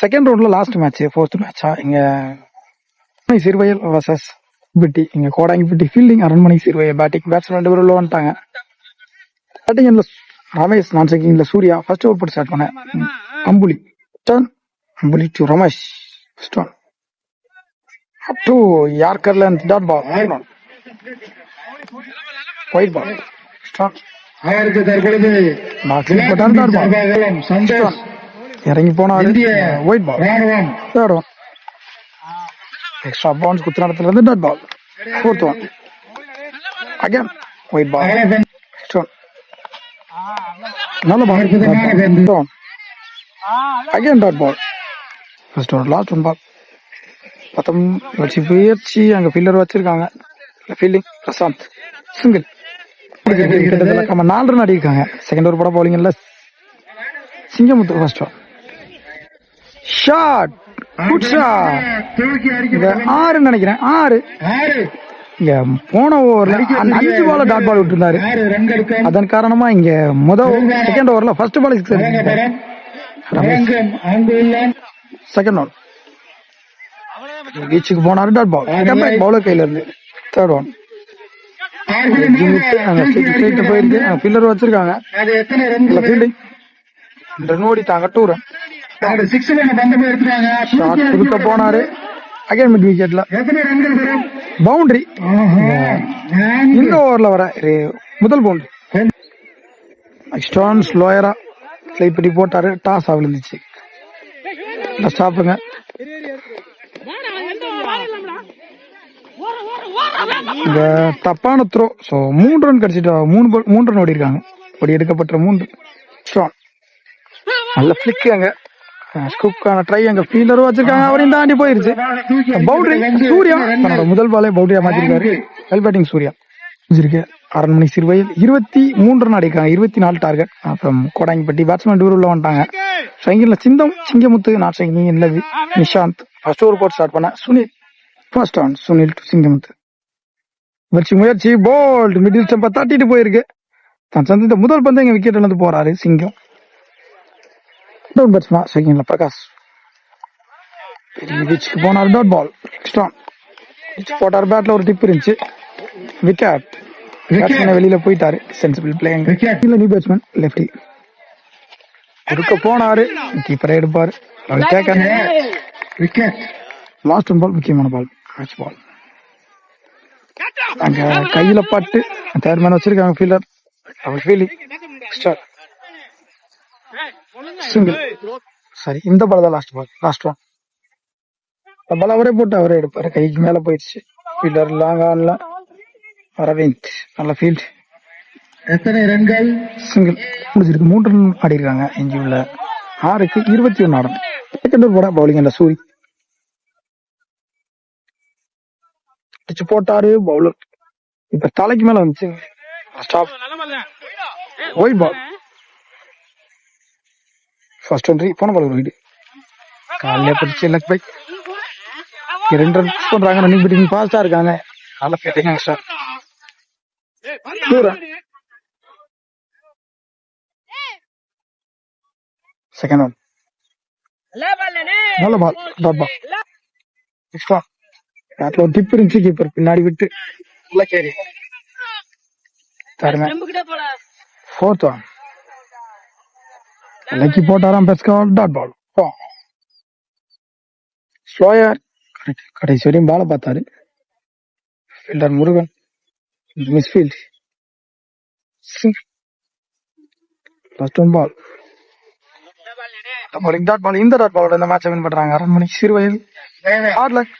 Second ரவுண்ட்ல last match, fourth மேட்சா இங்க சிறுவயல் வர்சஸ் பிட்டி. இங்க கோடாங்கி பிட்டி ஃபீல்டிங், அரண்மனை சிறுவயல் பேட்டிங். பேட்ஸ்மேன் 2 பேரும் உள்ள வந்துட்டாங்க. பேட்டிங் ரமேஷ், நான் செக்கிங்ல சூர்யா. ஃபர்ஸ்ட் ஓவர் போட்டு ஸ்டார்ட் பண்ணேன். Ambuli turn, Ambuli to Ramesh. First one up to yorker length, dot ball, wide ball. Start இறங்கி போனாரு, wide ball. Third one extra bounce குத்துற இடத்துல இருந்து dot ball. Fourth one again wide ball. நல்ல ball, again dot ball. First one last one ball. வச்சு முயற்சி, அங்க fielder வச்சிருக்காங்க. Fielding Prashanth, single. கிட்டத்தட்ட 4 ரன் அடிக்காங்க. செகண்ட் ஓவர் போட பவுலிங்ல Singamuthu. First one shot, good shot. 6 நினைக்கிறேன், 6. இங்க போன ஓவர்ல 5 பால் டாட் பால் விட்டுருந்தாரு. அதன் காரணமா இங்க செகண்ட் ஓவர்ல ஃபர்ஸ்ட் பால் 6 அடிச்சிருக்காரு. செகண்ட் ஒன் பீச்சுக்கு போனாரு, டாட் பால். பவுலர் கையில இருந்து. தேர்ட் ஒன் போயிருக்கு, ஃபீல்டர் வச்சிருக்காங்க. ஃபீல்டிங் ரன் ஓடிட்டாங்க, 2 ரன். கொடுக்க போனாரு, அகைன் மிட் விக்கெட்ல பவுண்டரி. இந்த ஓவர்ல வர முதல் பவுண்டரி. ஸ்டோன் ஸ்லோயரா ஸ்லைட் பண்ணி போட்டாரு, டாஸ் விழுந்துச்சு. ஸ்டாப்புங்க. இந்த தப்பான த்ரோ. ஸோ 3 ரன் கிடைச்சிட்டு 3 ரன் ஓடி இருக்காங்க. ஓடி எடுக்கப்பட்ட 3. ஸ்ட்ராங் நல்ல பிளிக். அங்க ஸ்கூப்கான ட்ரை, அங்க ஃபீல்டரும் வச்சிருக்காங்க, அவரையும் தாண்டி போயிருச்சு. பவுண்டரி. சூர்யா தன்னோட முதல் பாலே பவுண்டரியா மாத்திருக்காரு. Well batting Surya. Aranmanai Siruvayal 23 run அடிக்காங்க, 24 target. அப்புறம் கோடாங்கிப்பட்டி பேட்ஸ்மேன் 2 உள்ள வந்துட்டாங்க. சைங்கில் சிங்கமுத்து, நான் சைங்கிங் இல்லது நிஷாந்த். ஃபர்ஸ்ட் ஓவர் போட்டு ஸ்டார்ட் பண்ண Sunil. First on Sunil to Singamuthu. முயற்சி போல்ட், மிடில் ஸ்டம்பை தட்டிட்டு போயிருக்கு. தான் சந்தித்த முதல் பந்து எங்க விக்கெட் இழந்து போறாரு சிங்கம். டவுன் பேட்ஸ்மேன் செகண்ட்ல பிரகாஷ் பிச்சுக்கு போனாரு, டாட் பால். எக்ஸ்ட்ரா போட்டார், பேட்ல ஒரு டிப் இருந்துச்சு. விக்கெட். பேட்ஸ்மேன் வெளியில போயிட்டாரு. Sensible playing. New batsman lefty கொடுக்க போனாரு, கீப்பரை எடுப்பாரு. விக்கெட். லாஸ்ட் ஒன் பால், முக்கியமான பால், கேட்ச் பால். அங்க கையில பட்டு தேர்ட் மேன் வச்சிருக்காங்க ஃபீல்டர். அவர் ஃபீல்டிங் ஸ்டார்ட் சிங்கிள். சரி, இந்த பால் தான் last ball. Last one ball அவரே போட்டு அவரே எடுப்பாரு. கைக்கு மேல போயிடுச்சு. ஃபீல்டர் லாங் ஆன்ல அரவிந்த். நல்ல ஃபீல்ட். எத்தனை ரன்கள்? சிங்கிள் முடிச்சிருக்கு. 3 ரன் ஆடி இருக்காங்க. எஞ்சி உள்ள 6க்கு 21 ஆடும். செகண்ட் ஓவர் போட பவுலிங் இல்ல சூரி. அடிச்சு போட்டாரு பவுலர். இப்ப தலைக்கு மேல வந்துச்சு. Stop. White ball. First one போன பால் ஒரு வீடு. காலையில பிடிச்சி லக் பை 2 ரன் பண்றாங்க. ரன்னிங் பிட்டிங் ஃபாஸ்டா இருக்காங்க. நல்ல fielding extra. 2 run. Second one நல்ல பால், டாட் பால். எக்ஸ்ட்ரா பேட்ல ஒரு டிப் இருந்துச்சு, கீப்பர் பின்னாடி விட்டு உள்ள கேரி. ஃபோர்த் ஒன் லக்கி போட்டாராம் பெஸ்கால், டாட் பால். ஸ்லோயர் கடைசி வரையும் பால பார்த்தாரு. Fielder Murugan misfield. Last one ball bowling, dot ball. இந்த டாட் பாலோட இந்த மேட்சை வின் பண்றாங்க அரண்மனை சிறுவயல். 6 ரன்.